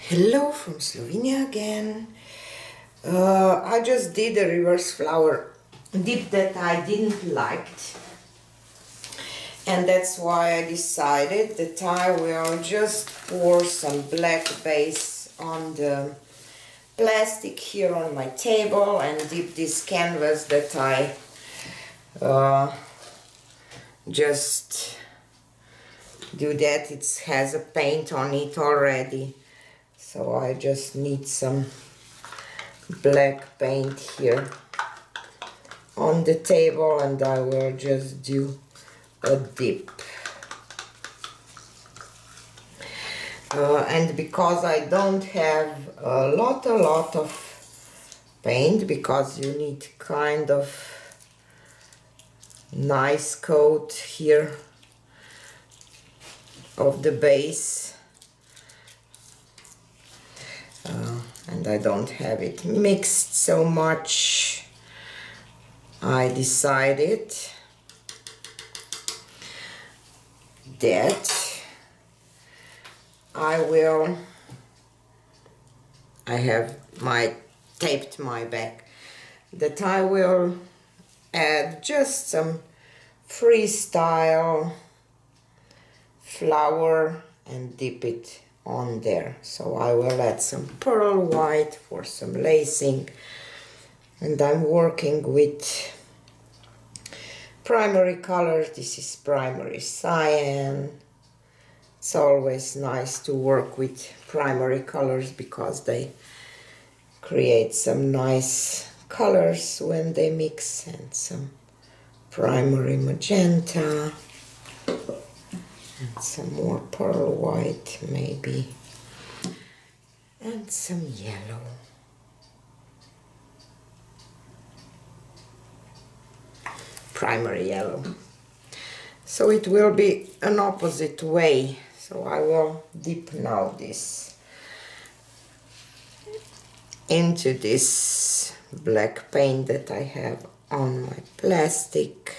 Hello from Slovenia again. I just did a reverse flower dip that I didn't like, and that's why I decided that I will just pour some black base on the plastic here on my table and dip this canvas that I just do that. It has a paint on it already, so I just need some black paint here on the table, and I will just do a dip. And because I don't have a lot of paint, because you need kind of nice coat here of the base, and I don't have it mixed so much, I decided that I have taped my back, that I will add just some freestyle flower and dip it on there. So I will add some pearl white for some lacing, and I'm working with primary colors. This is primary cyan. It's always nice to work with primary colors because they create some nice colors when they mix, and some primary magenta and some more pearl white maybe, and some yellow. Primary yellow. So it will be an opposite way. So I will dip now this into this black paint that I have on my plastic,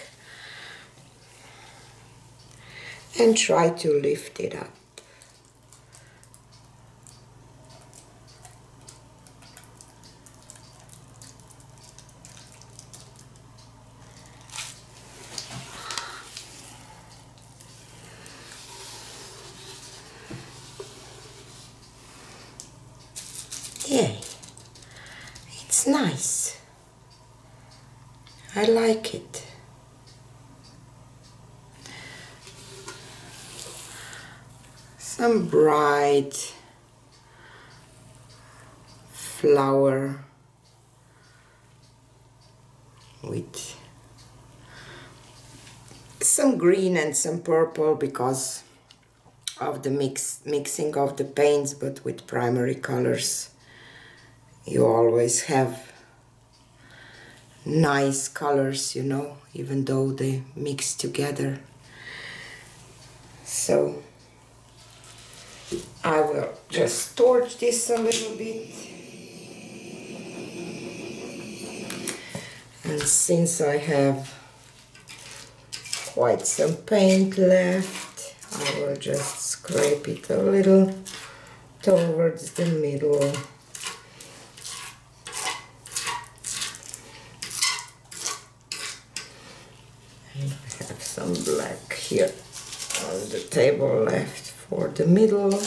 and try to lift it up. Yay, it's nice. I like it. Some bright flower with some green and some purple because of the mixing of the paints, but with primary colors you always have nice colors, you know, even though they mix together. So I will just torch this a little bit, and since I have quite some paint left, I will just scrape it a little towards the middle. And I have some black here on the table left for the middle.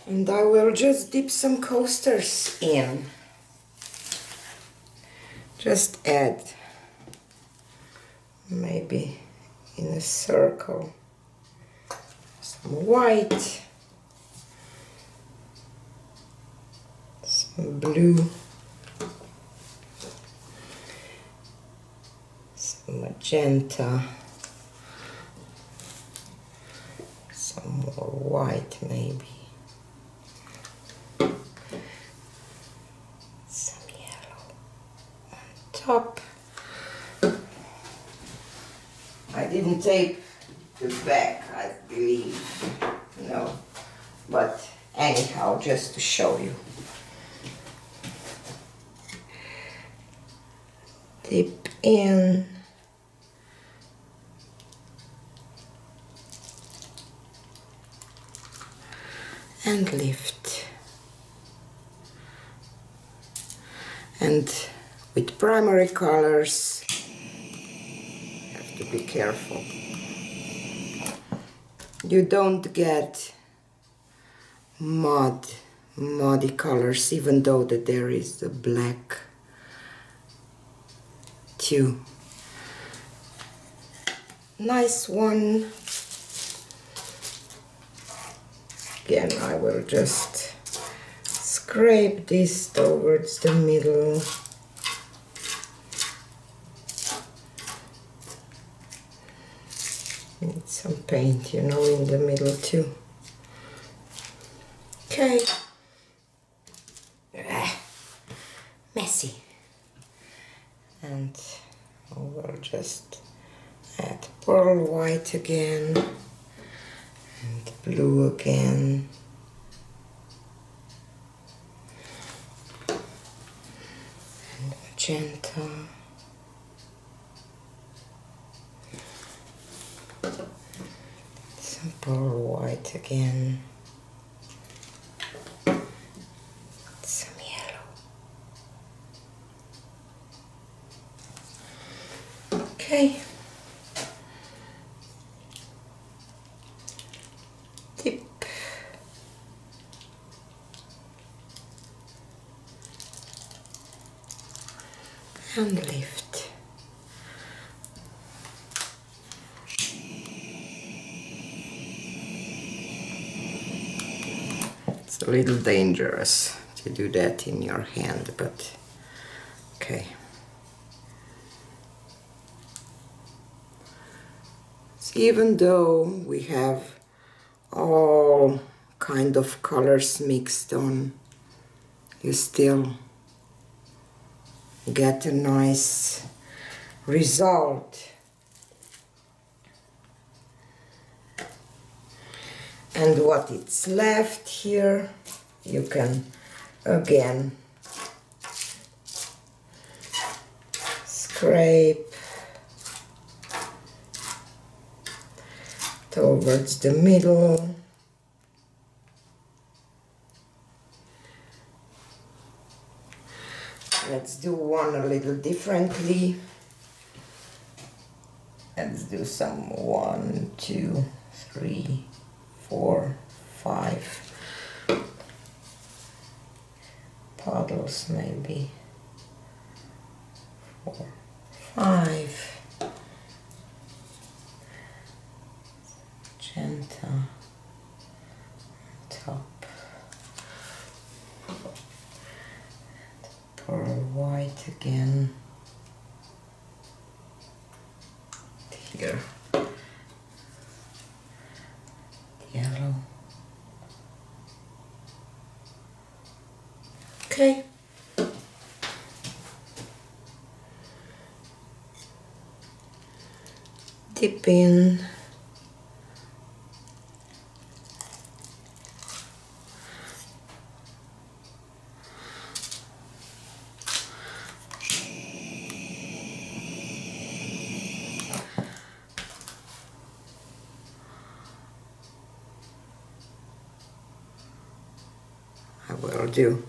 And I will just dip some coasters in. Just add maybe in a circle some white, some blue, some magenta, some more white maybe, some yellow on top. I didn't tape the back, I believe, no, but anyhow, just to show you. Dip in and lift. And with primary colors, have to be careful. You don't get muddy colors, even though that there is the black too. Nice one. Again, I will just scrape this towards the middle. Need some paint, you know, in the middle too. Okay. Messy. And I will just add pearl white again and blue again. And magenta. Some pearl white again. Some yellow. Okay. Dip. And lift. It's a little dangerous to do that in your hand, but okay. So even though we have all kind of colors mixed on, you still get a nice result. And what it's left here, you can again scrape towards the middle. Let's do one a little differently. Let's do some 1, 2, 3, 4, 5 puddles, maybe 4, 5. Magenta on top. Pearl white again. Here. Yellow. Okay. Dip in. I will do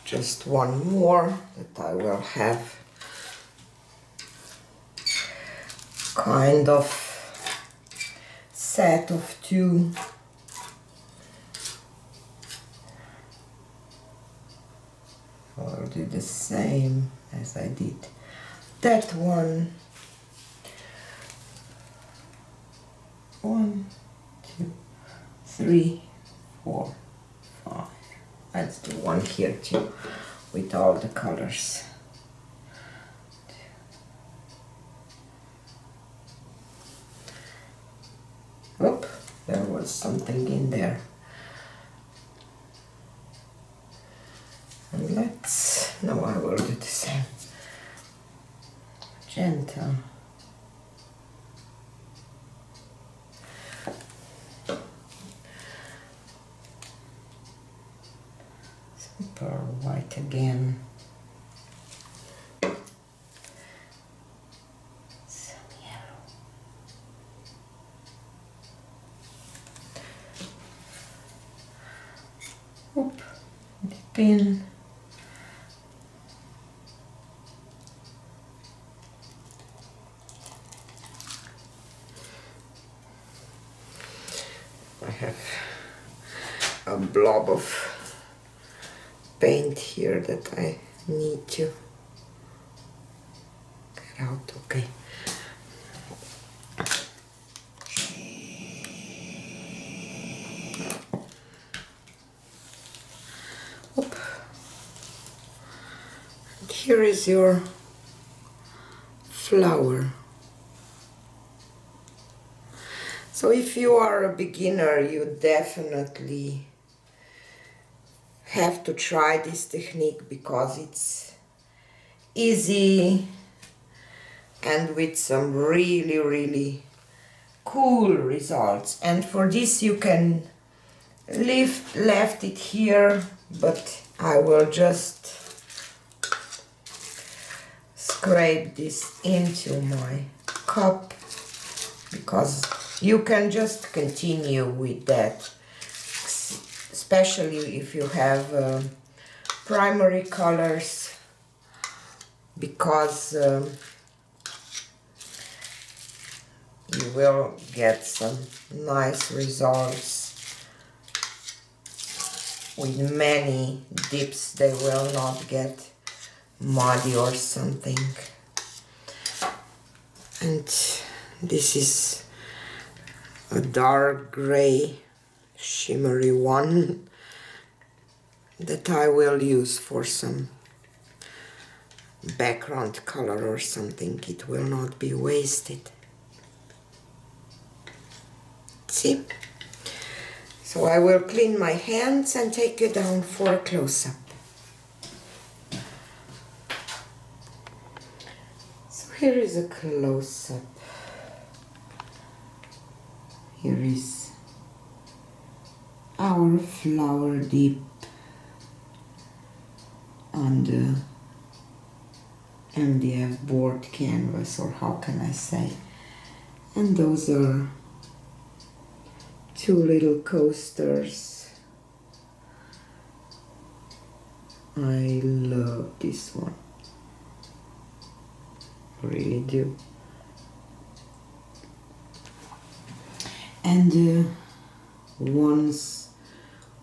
just one more that I will have kind of set of 2. I'll do the same as I did that one. 1, 2, 3, 4, 5. Let's do one here too, with all the colors. Oop, there was something in there. And now I will do the same. Magenta. Some pearl white again. Some yellow. pin. I have a blob of paint here that I need to get out. Okay. Oop. And here is your flower. So if you are a beginner, you definitely have to try this technique because it's easy and with some really cool results. And for this you can left it here, but I will just scrape this into my cup because you can just continue with that, especially if you have primary colors, because you will get some nice results with many dips. They will not get muddy or something. And this is a dark gray shimmery one that I will use for some background color or something. It will not be wasted. See? So I will clean my hands and take you down for a close-up. So here is a close-up. Here is our flower dip on the MDF board canvas, or how can I say. And those are two little coasters. I love this one. I really do. And ones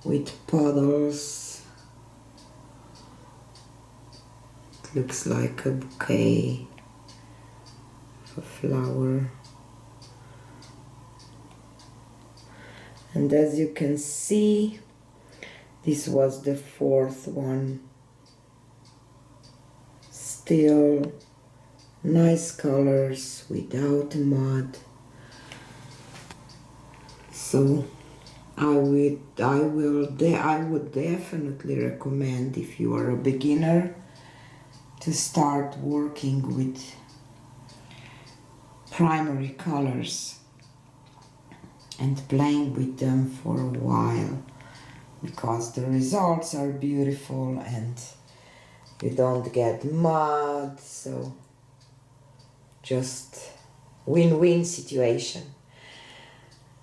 with puddles. It looks like a bouquet of a flower. And as you can see, this was the fourth one. Still nice colors without mud. So I would definitely recommend, if you are a beginner, to start working with primary colors and playing with them for a while, because the results are beautiful and you don't get mud, so just win-win situation.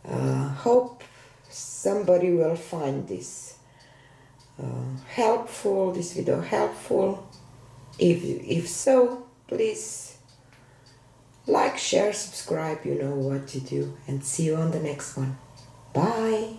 Hope somebody will find this helpful, this video helpful. If so, please like, share, subscribe, you know what to do, and see you on the next one. Bye!